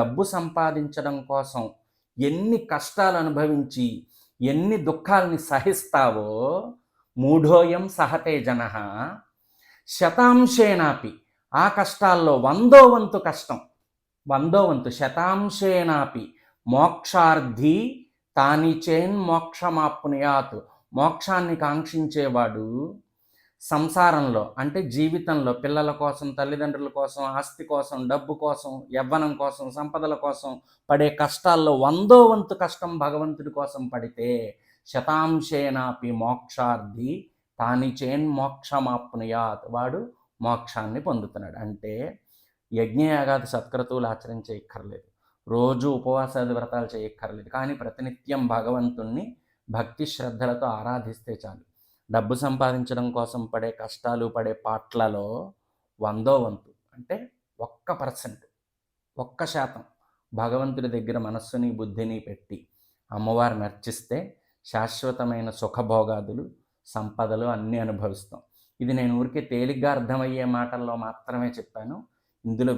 డబ్బు సంపాదించడం కోసం ఎన్ని కష్టాలు అనుభవించి ఎన్ని దుఃఖాలని సహిస్తావో, మూఢోయం సహతే జనః శతాంశేనాపి, ఆ కష్టాల్లో 100వ వంతు కష్టం, 100వ వంతు శతాంశేనాపి మోక్షార్థి తాని చేన్ మోక్షమాప్నుయాత్, మోక్షాన్ని కాంక్షించేవాడు సంసారంలో అంటే జీవితంలో పిల్లల కోసం, తల్లిదండ్రుల కోసం, ఆస్తి కోసం, డబ్బు కోసం, యవ్వనం కోసం, సంపదల కోసం పడే కష్టాల్లో 100వ వంతు కష్టం భగవంతుడి కోసం పడితే శతాంశేనాపి మోక్షార్థి తాని చేన్ మోక్షమాప్నుయాత్, వాడు మోక్షాన్ని పొందుతున్నాడు. అంటే యజ్ఞయాగాది సత్క్రతువులు ఆచరించేయక్కర్లేదు, రోజు ఉపవాసాది వ్రతాలు చేయక్కర్లేదు, కానీ ప్రతినిత్యం భగవంతుణ్ణి భక్తి శ్రద్ధలతో ఆరాధిస్తే చాలు. డబ్బు సంపాదించడం కోసం పడే కష్టాలు, పడే పాట్లలో 100వ వంతు అంటే 1%, 1% భగవంతుడి దగ్గర మనస్సుని బుద్ధిని పెట్టి అమ్మవారిని అర్చిస్తే శాశ్వతమైన సుఖభోగాదులు, సంపదలు అన్నీ అనుభవిస్తాం. ఇది నేను ఊరికే తేలిగ్గా అర్థమయ్యే మాటల్లో మాత్రమే చెప్పాను. ఇందులో